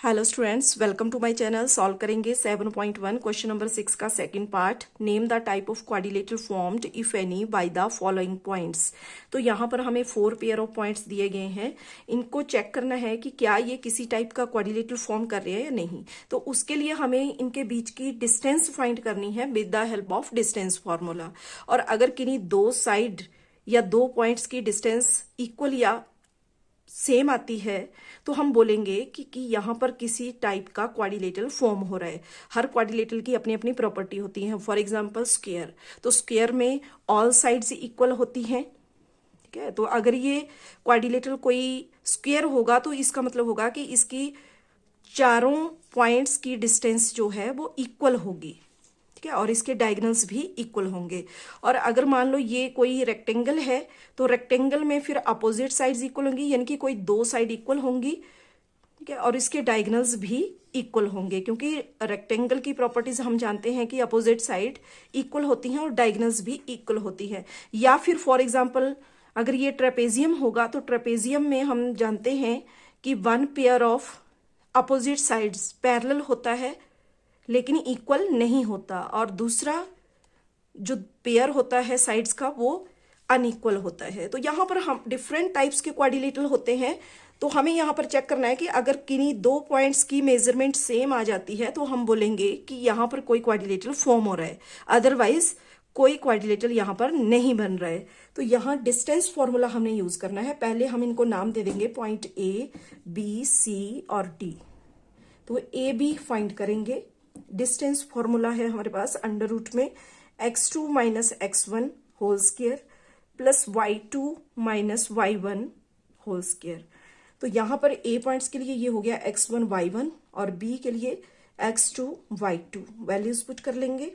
Hello students, welcome to my channel. Solve करेंगे 7.1 question number 6 का second part. Name the type of quadrilateral formed if any by the following points. तो यहाँ पर हमें 4 pair of points दिए गए हैं। इनको चेक करना है कि क्या ये किसी टाइप का क्वाड्रिलेटरल फॉर्म कर रहे हैं या नहीं। तो उसके लिए हमें इनके बीच की डिस्टेंस फाइंड करनी है with the help of distance formula. और अगर किन्हीं दो साइड या दो पॉइंट्स की डिस्टेंस इक्वल या सेम आती है तो हम बोलेंगे कि यहाँ पर किसी टाइप का क्वाड्रिलेटरल फॉर्म हो रहा है। हर क्वाड्रिलेटरल की अपनी अपनी प्रॉपर्टी होती है। फॉर एग्जांपल स्क्वायर, तो स्क्वायर में ऑल साइड्स इक्वल होती हैं। ठीक है, तो अगर ये क्वाड्रिलेटरल कोई स्क्वायर होगा तो इसका मतलब होगा कि इसकी चारों पॉइंट्स की डिस्टेंस जो है वो इक्वल होगी। ठीक है, और इसके डायगोनल्स भी इक्वल होंगे। और अगर मान लो ये कोई रेक्टेंगल है तो रेक्टेंगल में फिर अपोजिट साइड्स इक्वल होंगी, यानी कि कोई दो साइड इक्वल होंगी। ठीक है, और इसके डायगोनल्स भी इक्वल होंगे, क्योंकि रेक्टेंगल की प्रॉपर्टीज हम जानते हैं कि अपोजिट साइड इक्वल होती हैं और डायगोनल्स भी इक्वल होती हैं। या फिर फॉर एग्जाम्पल अगर ये ट्रेपेजियम होगा तो ट्रेपेजियम में हम जानते हैं कि one pair of opposite sides parallel होता है लेकिन इक्वल नहीं होता, और दूसरा जो पेयर होता है साइड्स का वो अनइक्वल होता है। तो यहाँ पर हम डिफरेंट टाइप्स के क्वाड्रिलेटरल होते हैं। तो हमें यहाँ पर चेक करना है कि अगर किन्हीं दो पॉइंट्स की मेजरमेंट सेम आ जाती है तो हम बोलेंगे कि यहाँ पर कोई क्वाड्रिलेटरल फॉर्म हो रहा है, अदरवाइज कोई क्वाड्रिलेटरल यहाँ पर नहीं बन रहा है। तो यहाँ डिस्टेंस फॉर्मूला हमने यूज करना है। पहले हम इनको नाम दे देंगे पॉइंट ए, बी, सी और डी। तो ए बी फाइंड करेंगे। डिस्टेंस फॉर्मूला है हमारे पास अंडर रूट में x2 minus x1 whole square plus y2 minus y1 whole square. तो यहां पर a पॉइंट्स के लिए ये हो गया x1 y1 और b के लिए x2 y2। वैल्यूज पुट कर लेंगे।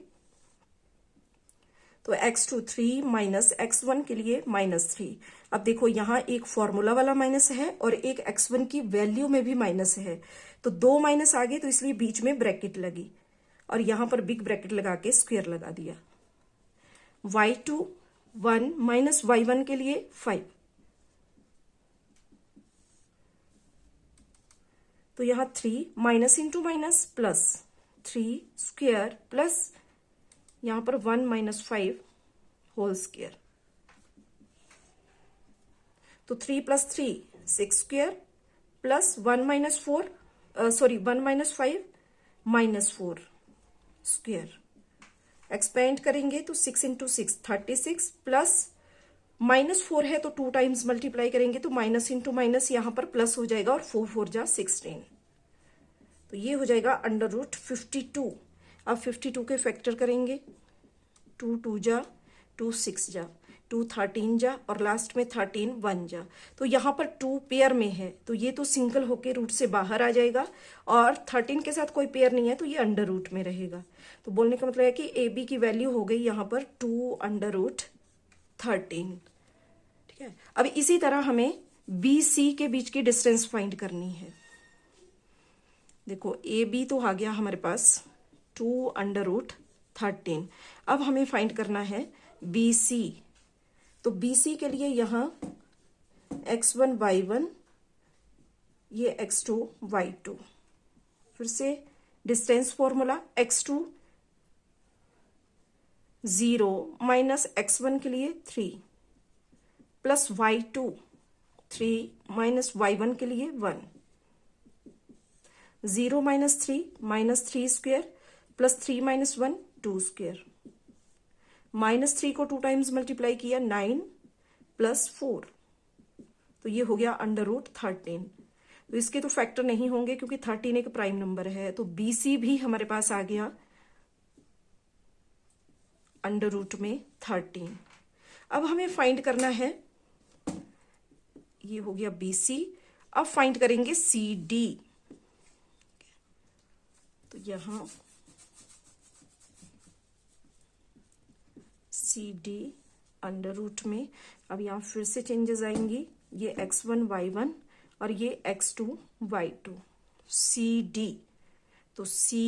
तो x2 3 माइनस x1 के लिए -3। अब देखो यहाँ एक फॉर्मूला वाला माइनस है और एक x1 की वैल्यू में भी माइनस है, तो दो माइनस आ गए तो इसलिए बीच में ब्रैकेट लगी और यहां पर बिग ब्रैकेट लगा के स्क्वायर लगा दिया। y2 1 माइनस y1 के लिए 5। तो यहां 3 minus into minus plus 3 square plus यहां पर 1 माइनस 5 होल स्क्वायर। तो 3 plus 3 6 square plus 1 minus 4 1 minus 5 minus 4 square. Expand करेंगे तो 6 इंटू 6 36 प्लस -4 है तो 2 टाइम्स मल्टीप्लाई करेंगे तो माइनस इंटू माइनस यहां पर प्लस हो जाएगा और 4 4 जा 16। तो ये हो जाएगा अंडर रूट 52। अब 52 के फैक्टर करेंगे। 2 2 जा 2 6 जा 2 13 जा और लास्ट में 13 1 जा। तो यहाँ पर 2 पेयर में है तो ये तो सिंगल होके रूट से बाहर आ जाएगा और 13 के साथ कोई पेयर नहीं है तो ये अंडर रूट में रहेगा। तो बोलने का मतलब है कि ए बी की वैल्यू हो गई यहाँ पर 2 अंडर रूट 13। ठीक है, अब इसी तरह हमें बी सी के बीच की डिस्टेंस फाइंड करनी है। देखो ए बी तो आ गया हमारे पास 2 अंडर रूट 13। अब हमें फाइंड करना है बी सी। तो बी सी के लिए यहां x1 y1 ये x2 y2। फिर से distance formula x2 0 minus x1 के लिए 3 प्लस y2 3 माइनस y1 के लिए 1। 0 minus 3 -3 square plus 3 minus 1 2 square. -3 को 2 टाइम्स मल्टीप्लाई किया 9 प्लस 4। तो ये हो गया अंडर रूट 13। तो इसके तो फैक्टर नहीं होंगे क्योंकि 13 एक प्राइम नंबर है। तो BC भी हमारे पास आ गया अंडर रूट में 13। अब हमें फाइंड करना है, ये हो गया BC। अब फाइंड करेंगे CD। तो यहां CD अंडर रूट में, अब यहां फिर से चेंजेस आएंगी। ये x1 y1 और ये x2 y2 CD। तो C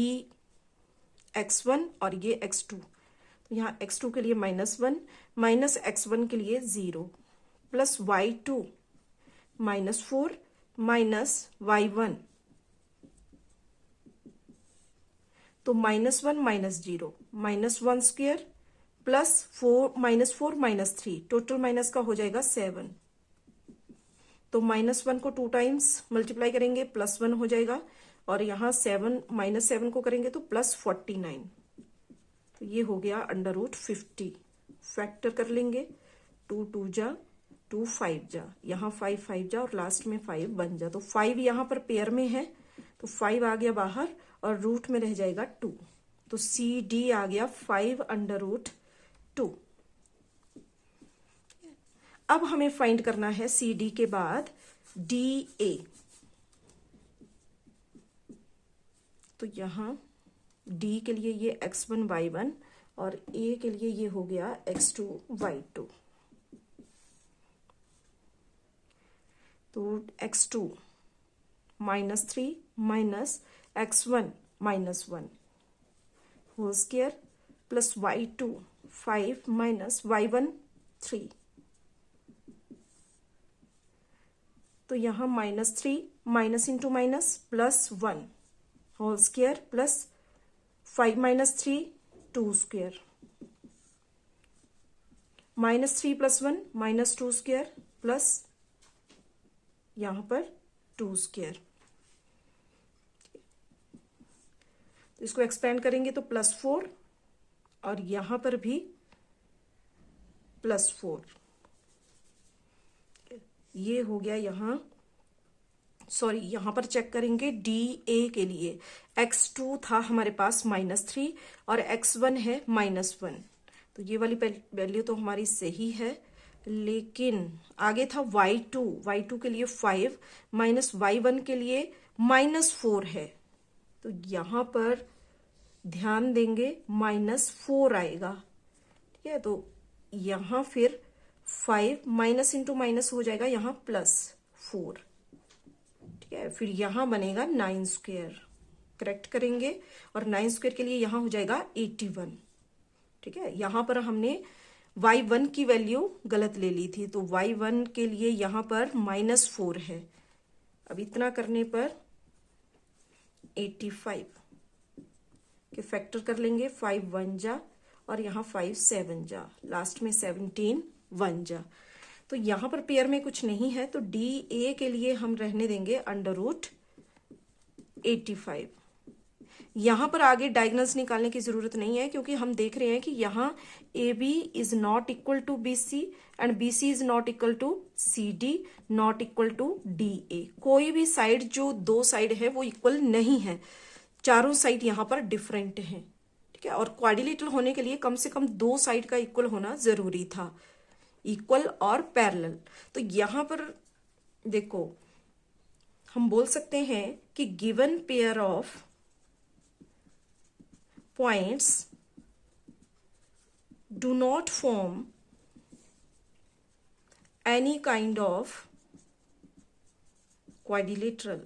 x1 और ये x2। तो यहाँ x2 के लिए -1 माइनस x1 के लिए 0 प्लस y2 -4 माइनस y1 तो -1 -0 -1 स्क्वायर प्लस 4 -4 -3 टोटल माइनस का हो जाएगा 7। तो -1 को 2 टाइम्स मल्टीप्लाई करेंगे +1 हो जाएगा, और यहाँ 7 -7 को करेंगे तो +49। तो ये हो गया √50। फैक्टर कर लेंगे, 2 2 जा 2 5 जा, यहाँ 5 5 जा और लास्ट में 5 बन जा। तो 5 यहाँ पर पेयर में है तो 5 आ गया बाहर और रूट में रह जाएगा 2। तो CD आ गया 5√2। अब हमें फाइंड करना है CD के बाद DA। तो यहाँ D के लिए ये x1 y1 और A के लिए ये हो गया x2 y2। तो x2 -3 minus x1 -1 whole square plus y2 5 minus y1 3। तो यहाँ -3 minus into minus +1 whole square plus 5 - 3 2 square, -3 + 1 -2 square plus यहाँ पर 2 स्क्वायर। तो इसको एक्सपेंड करेंगे तो +4 और यहां पर भी +4। ये हो गया यहाँ, सॉरी यहां पर चेक करेंगे DA के लिए x2 था हमारे पास -3 और x1 है -1। तो ये वाली वैल्यू तो हमारी सही है, लेकिन आगे था y2 के लिए 5 माइनस y1 के लिए -4 है। तो यहां पर ध्यान देंगे -4 आएगा, ठीक है। तो यहां फिर 5 माइनस इंटू माइनस हो जाएगा यहाँ +4, ठीक है। फिर यहां बनेगा 9 स्क्वायर, करेक्ट करेंगे और 9 स्क्वायर के लिए यहां हो जाएगा 81, ठीक है। यहां पर हमने y1 की वैल्यू गलत ले ली थी, तो y1 के लिए यहां पर -4 है। अब इतना करने पर 85 के फैक्टर कर लेंगे, 5 1 जा और यहाँ 5 7 जा, लास्ट में 17 1 जा। तो यहाँ पर पेयर में कुछ नहीं है, तो DA के लिए हम रहने देंगे √85। यहाँ पर आगे डायगोनल्स निकालने की जरूरत नहीं है, क्योंकि हम देख रहे हैं कि यहाँ AB is not equal to BC and BC is not equal to CD not equal to DA। कोई भी साइड जो दो साइड है वो इक्वल नहीं है, चारों साइड यहाँ पर डिफरेंट हैं, ठीक है। और क्वाड्रिलेटरल होने के लिए कम से कम दो साइड का इक्वल होना जरूरी था, इक्वल और पैरेलल। तो यहाँ पर देखो हम बोल सकते हैं कि given pair of points do not form any kind of quadrilateral,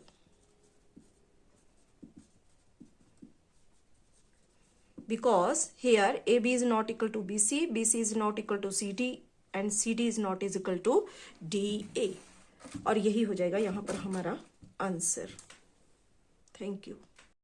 because here AB is not equal to BC, BC is not equal to CD and CD is not is equal to DA। और यही हो जाएगा यहाँ पर हमारा answer. Thank you.